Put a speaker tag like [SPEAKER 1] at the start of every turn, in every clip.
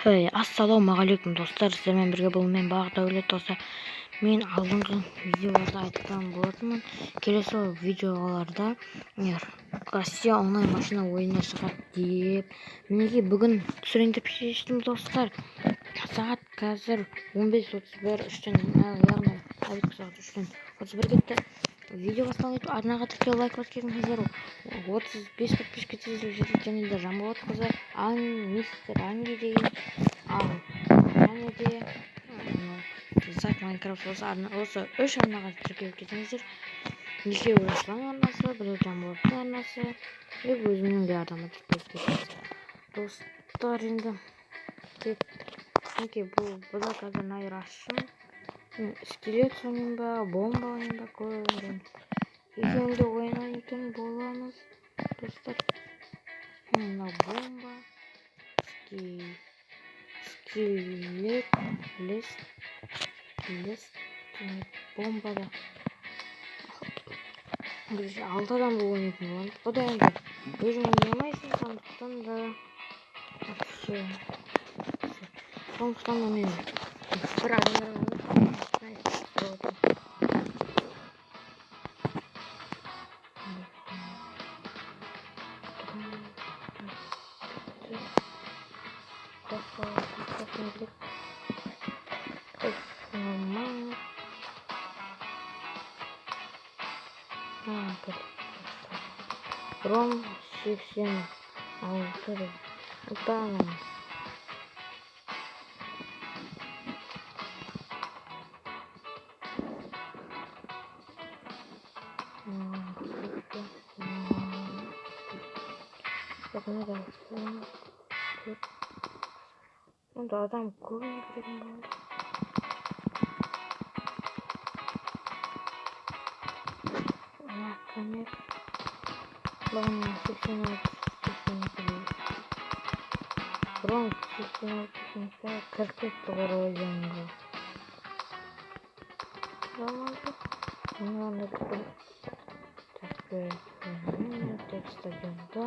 [SPEAKER 1] Ассалаумағалейкум достар, сіздермен бірге бұл мен Бағ Дәулет достар. Мен алдыңғы видеоларда айтқан болатынмын. Келесі видеоларда Россия онлайн машина ойыны шығады деп. Мінекей бүгін түсірейін деп шештім достар. Сағат қазір 15:31, яғни әбіткі сағат 3:31 кетті. Видео басталып, арнаға тіркеу, лайк басқаныңыздар 35 подписчика тезіліп жетеді, және де Жанболат қызы мистер Анди деген және де Зак Майнкрафт осы 3 арнаға тіркеліп кетіңіздер. Екеуі Руслан арнасы, біреу Жанболаттың арнасы, өзімнің де арнама тіркеліп кетіңіздер. Достар, енді кеттік. Бұда қазір найыр ашшым. Скелет ойнайын ба, бомба ойнайын ба, көріңден. Екеуінде ойнайтын боламыз, достар. Мына бомба, скелет, бомбада. Бірінші 6 адам бұл ойнайтын боламыз. Бұда енді өзің ойнамайсың, сондықтан да мен бір адамдар Ром 86 ұтамын. Онда адам көбіне кіретін болады. Көмек бағына 86 Ром 86 кіркетті ғыройдыңғы. Так, стадионда.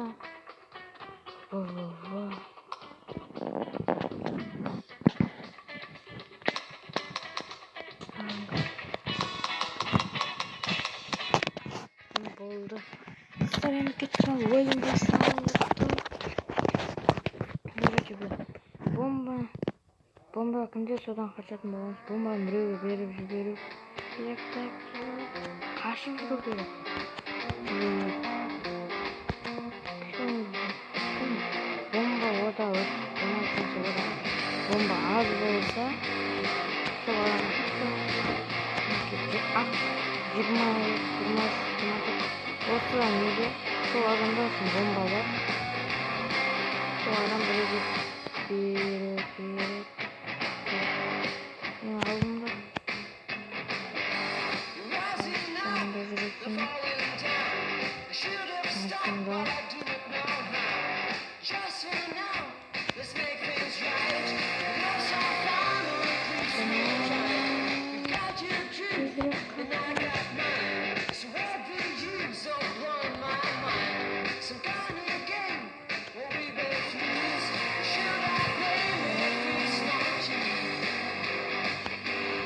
[SPEAKER 1] Болды. Стараем кеткен ойын басталды. Бомба кімде содан қашатын боламыз. Бомбаны біреуге беріп жіберу керек. Қашып жүру керек. Бомба ода бомба аз болса сол осыдан неге сол адамдар үшін бомба бар. Сол адам біреуге беріп мен алдымда жүретін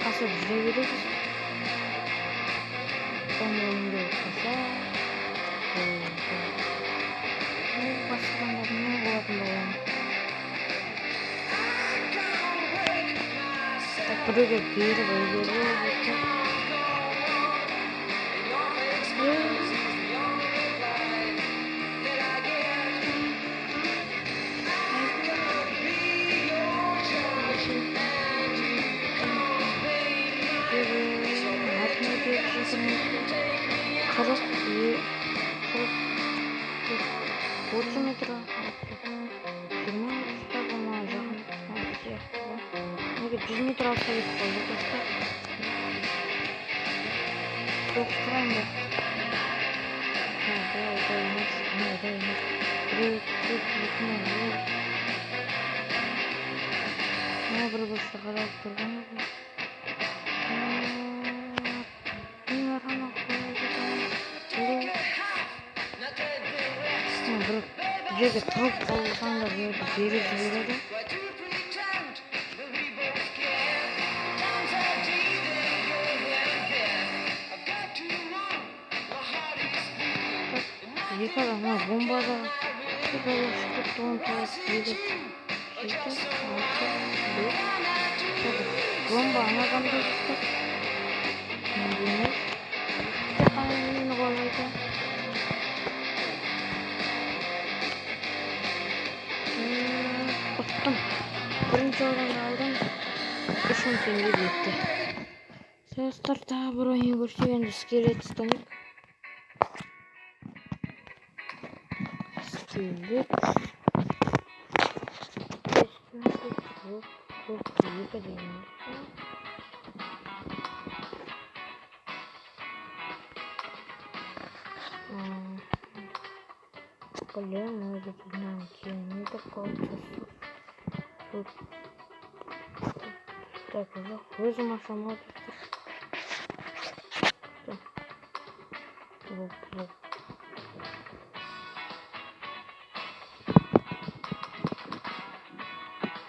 [SPEAKER 1] қасып жүре береді. Сонда қаса басқаларында не болатын боламын. Біреуге беріп Қырық 30 метр 20 метрда болмай жақын сияқты. Неге 100 метр алса кетіп қойды достар. Соқтырайын ба? Бір бұрышта қарап тұрған екен. жерге тұрып қалсаң да беріп жібереді. екі адам бомбада шығып туын туып 7 6 5 бомба адамды ұстап мені қоймайды. Ұттым. Бірінші орын алдым. 3000 теңге кетті. Достар, тағы бір ойын көрсек, енді скелет ұстанып. Скелет. Екі деймін. Блин, может быть, нам кинули колчасу. Так, уже выжимаем самолет.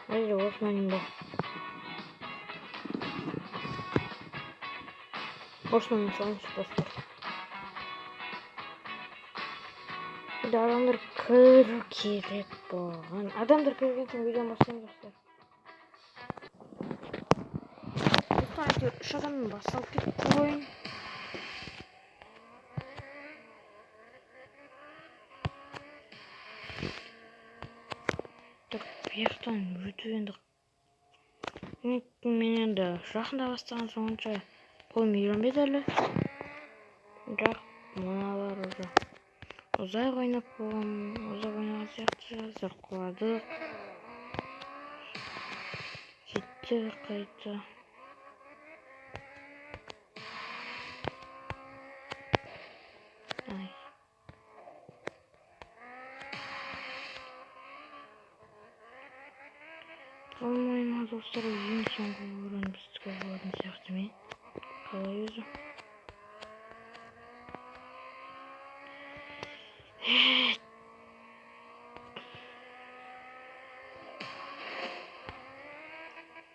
[SPEAKER 1] Hadi Osman'ın Osman'ın sonuç dostlar. Burada adamlar kır kerek boğan. Adamlar kırırken sonra videomu başlayayım dostlar. Haydi üç adamın basalıp gitti oyun. Так, бияқтан өтіп енді мен енді жақында бастаған соңынша қолым үйренбеді әлі. Бірақ мыналар уже ұзақ ойнап болған, ұзақ ойнаған сияқты жазып қойдық. Жетті қайта. Ай. Olmayın dostlar, ең соңғы орын біздікі болатын сияқты ме? Қалай өзі?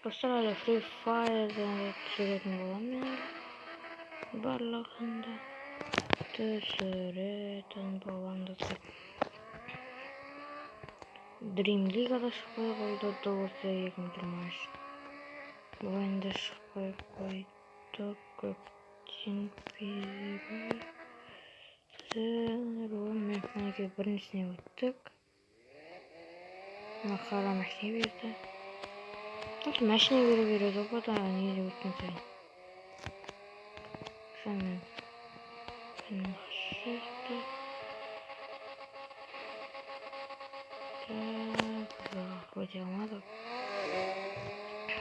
[SPEAKER 1] Достар, әлі Free Fire'дан түсіретін боламын мен. Барлығында түсіретін боламын достар. Dream League'da шықпай қойды, осы 2023 ойында шықпай қойды. Көптен бері мінекей біріншісіне өттік. Қара машина берді. Машина береді ғой да, неде өткен сайын. Шынымен шықты. Өте алмадық.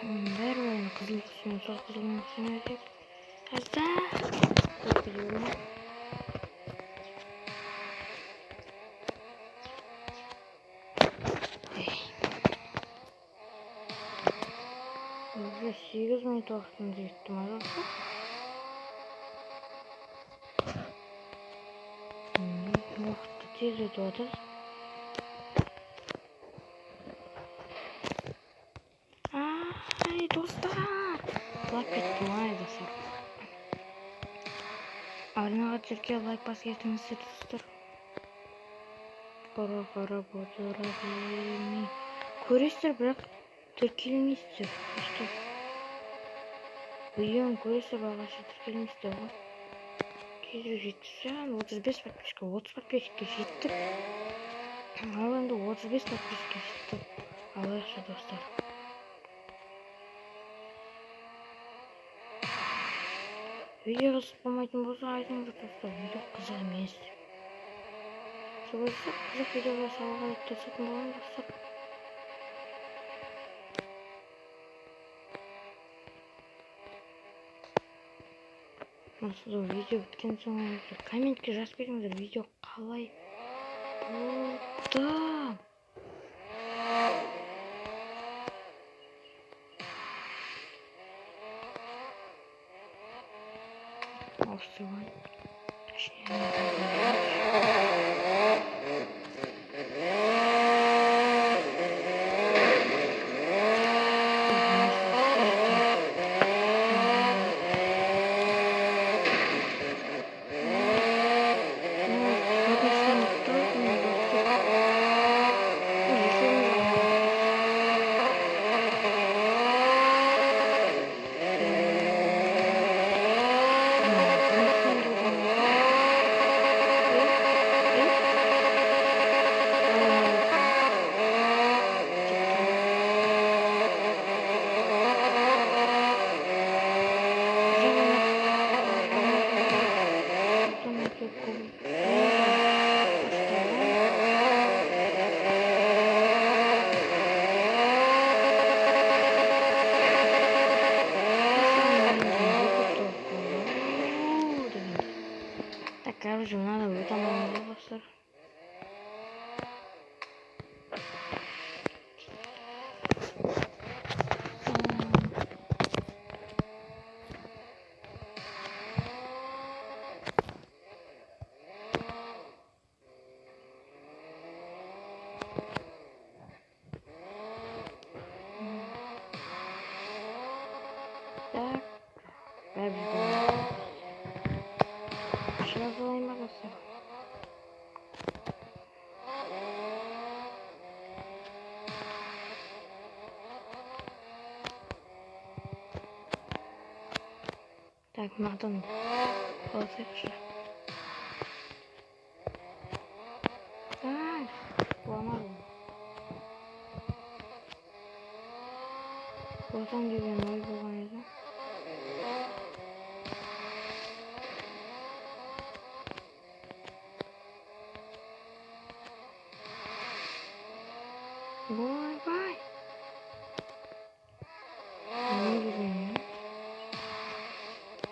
[SPEAKER 1] Бәрі ойын қызыл құсымен, сол қызылмен құсымен өтек. Қазда! Өтпеді өлі. Уже 8 минут уақытын жеттім азалса. Уақытты тез өтіп отыр. Ай, достар! Лайк кетмей достар. Арнаға түсірге лайк бас кетіңіздер достар. Қара отыра бермей. Көресіздер, бірақ тіркелмейсіздер. Видеоны көресіздер, бағаша тіркелмейсіздер ғой. Кейде жетсен 35 подписчика, 30 подписчика жеттік. Ал енді 35 подписчика жеттік. Алайықшы достар. Видео қызық болмайтын болса айтыңыздар достар, видео қызық емес. Солайша қызық видеоға салуға ниеттесетін боламын достар. Осылай видео біткен соң комментке жазып кетіңіздер, видео қалай болды. Осылай. Aşağı dolayım arkadaşlar. Так, Мартин. Получается. Так, сломали. Вот он где ноль бывает. Бай-бай. Не видно.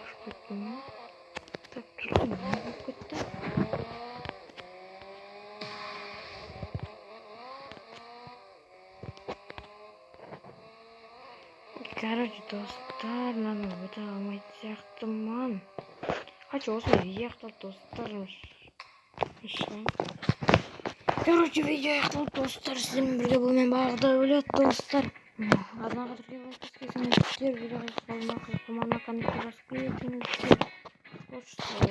[SPEAKER 1] Что-то. Так, тут много какой-то. Короче, достар, надо это алмай сияқтыман. Хочу осыны аяқтап достар. Короче, видео аяқталды достар. Сіздермен бірге болмен бағда өлет достар. Однако другие подписывайтесь, видео команда канал распределитель. Вот что